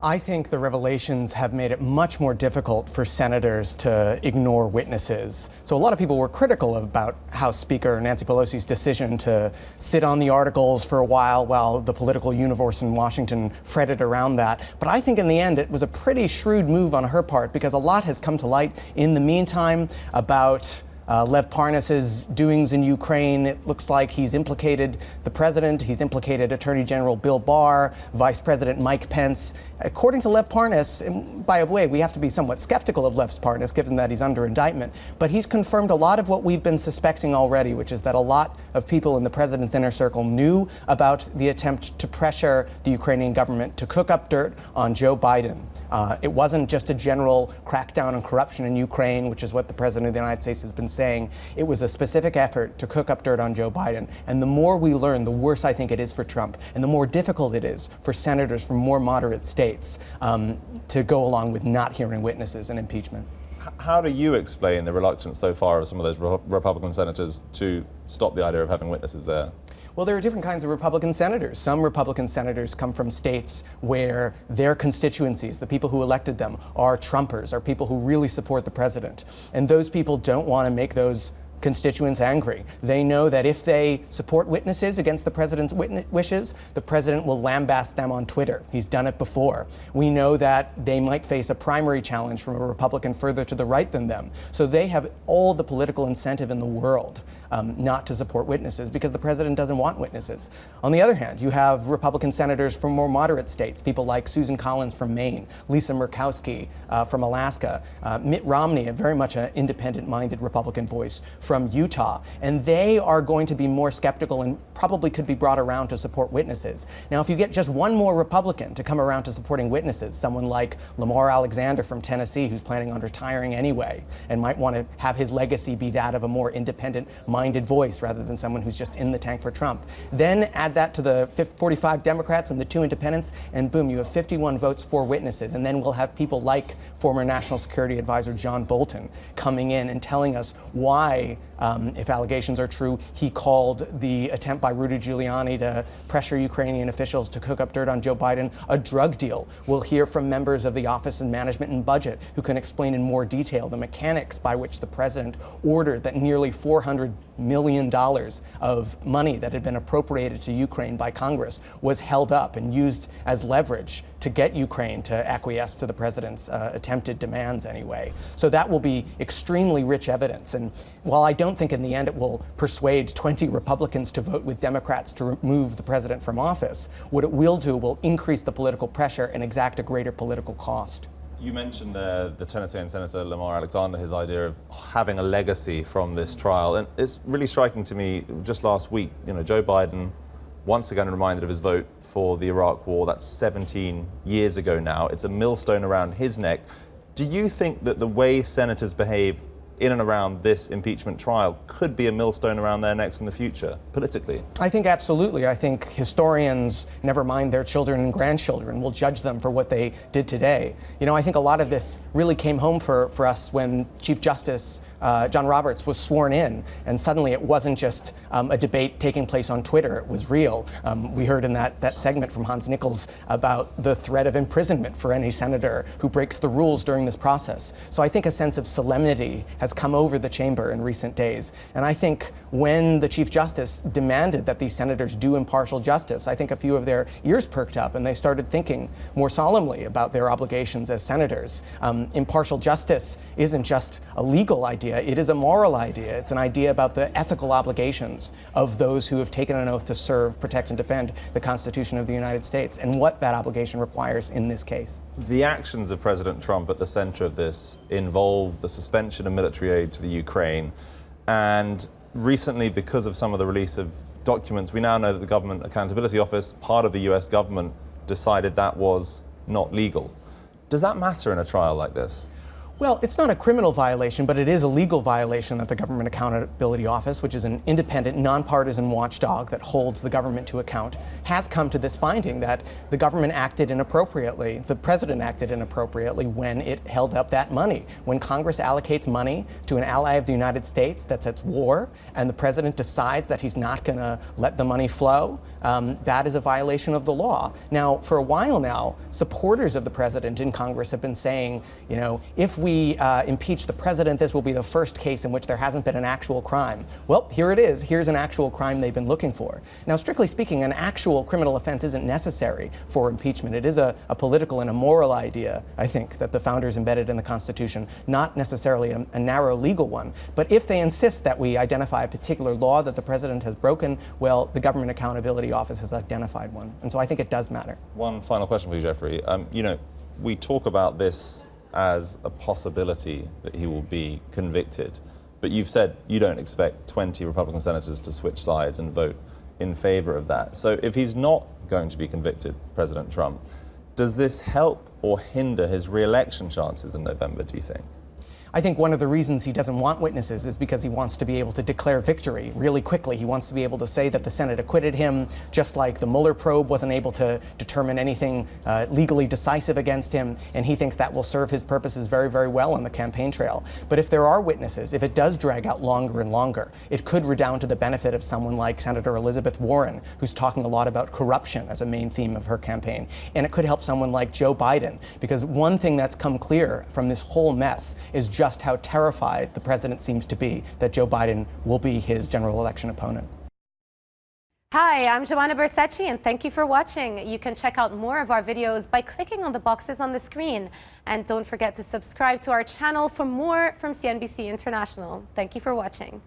I think the revelations have made it much more difficult for senators to ignore witnesses. So a lot of people were critical about House Speaker Nancy Pelosi's decision to sit on the articles for a while the political universe in Washington fretted around that. But I think in the end it was a pretty shrewd move on her part, because a lot has come to light in the meantime about Lev Parnas's doings in Ukraine. It looks like he's implicated the president, he's implicated Attorney General Bill Barr, Vice President Mike Pence. According to Lev Parnas, and by the way, we have to be somewhat skeptical of Lev Parnas given that he's under indictment, but he's confirmed a lot of what we've been suspecting already, which is that a lot of people in the president's inner circle knew about the attempt to pressure the Ukrainian government to cook up dirt on Joe Biden. It wasn't just a general crackdown on corruption in Ukraine, which is what the president of the United States has been saying. It was a specific effort to cook up dirt on Joe Biden. And the more we learn, the worse I think it is for Trump, and the more difficult it is for senators from more moderate states to go along with not hearing witnesses in impeachment. How do you explain the reluctance so far of some of those Republican senators to stop the idea of having witnesses there? Well, there are different kinds of Republican senators. Some Republican senators come from states where their constituencies, the people who elected them, are Trumpers, are people who really support the president. And those people don't want to make those constituents angry. They know that if they support witnesses against the president's wishes, the president will lambaste them on Twitter. He's done it before. We know that they might face a primary challenge from a Republican further to the right than them. So they have all the political incentive in the world not to support witnesses, because the president doesn't want witnesses. On the other hand, you have Republican senators from more moderate states, people like Susan Collins from Maine, Lisa Murkowski from Alaska, Mitt Romney, a very much an independent-minded Republican voice from Utah, and they are going to be more skeptical and probably could be brought around to support witnesses. Now, if you get just one more Republican to come around to supporting witnesses, someone like Lamar Alexander from Tennessee, who's planning on retiring anyway and might want to have his legacy be that of a more independent-minded voice rather than someone who's just in the tank for Trump, then add that to the 45 Democrats and the 2 independents, and boom, you have 51 votes for witnesses. And then we'll have people like former National Security Advisor John Bolton coming in and telling us why, if allegations are true, he called the attempt by Rudy Giuliani to pressure Ukrainian officials to cook up dirt on Joe Biden a drug deal. We'll hear from members of the Office of Management and Budget who can explain in more detail the mechanics by which the president ordered that nearly $400 million of money that had been appropriated to Ukraine by Congress was held up and used as leverage to get Ukraine to acquiesce to the president's attempted demands anyway. So that will be extremely rich evidence. And while I don't think in the end it will persuade 20 Republicans to vote with Democrats to remove the president from office, what it will do will increase the political pressure and exact a greater political cost. You mentioned the Tennessean Senator Lamar Alexander, his idea of having a legacy from this trial. And it's really striking to me, just last week, Joe Biden, once again reminded of his vote for the Iraq War. That's 17 years ago now. It's a millstone around his neck. Do you think that the way senators behave in and around this impeachment trial could be a millstone around their necks in the future, politically? I think absolutely. I think historians, never mind their children and grandchildren, will judge them for what they did today. I think a lot of this really came home for us when Chief Justice John Roberts was sworn in, and suddenly it wasn't just a debate taking place on Twitter, it was real. We heard in that segment from Hans Nichols about the threat of imprisonment for any senator who breaks the rules during this process. So I think a sense of solemnity has come over the chamber in recent days. And I think when the Chief Justice demanded that these senators do impartial justice, I think a few of their ears perked up and they started thinking more solemnly about their obligations as senators. Impartial justice isn't just a legal idea. It is a moral idea. It's an idea about the ethical obligations of those who have taken an oath to serve, protect, and defend the Constitution of the United States, and what that obligation requires in this case. The actions of President Trump at the center of this involve the suspension of military aid to the Ukraine. And recently, because of some of the release of documents, we now know that the Government Accountability Office, part of the US government, decided that was not legal. Does that matter in a trial like this? Well, it's not a criminal violation, but it is a legal violation that the Government Accountability Office, which is an independent, nonpartisan watchdog that holds the government to account, has come to this finding that the government acted inappropriately, the president acted inappropriately when it held up that money. When Congress allocates money to an ally of the United States that's at war, and the president decides that he's not going to let the money flow, that is a violation of the law. Now, for a while now, supporters of the president in Congress have been saying, you know, if we impeach the president, this will be the first case in which there hasn't been an actual crime. Well, here it is. Here's an actual crime they've been looking for. Now, strictly speaking, an actual criminal offense isn't necessary for impeachment. It is a political and a moral idea, I think, that the founders embedded in the Constitution, not necessarily a narrow legal one. But if they insist that we identify a particular law that the president has broken, well, the Government Accountability Office has identified one. And so I think it does matter. One final question for you, Jeffrey. You know, we talk about this as a possibility that he will be convicted, but you've said you don't expect 20 Republican senators to switch sides and vote in favor of that. So if he's not going to be convicted, President Trump, does this help or hinder his re-election chances in November, do you think? I think one of the reasons he doesn't want witnesses is because he wants to be able to declare victory really quickly. He wants to be able to say that the Senate acquitted him, just like the Mueller probe wasn't able to determine anything legally decisive against him, and he thinks that will serve his purposes very, very well on the campaign trail. But if there are witnesses, if it does drag out longer and longer, it could redound to the benefit of someone like Senator Elizabeth Warren, who's talking a lot about corruption as a main theme of her campaign. And it could help someone like Joe Biden, because one thing that's come clear from this whole mess is just how terrified the president seems to be that Joe Biden will be his general election opponent. Hi, I'm Joanna Bersecci, and thank you for watching. You can check out more of our videos by clicking on the boxes on the screen. And don't forget to subscribe to our channel for more from CNBC International. Thank you for watching.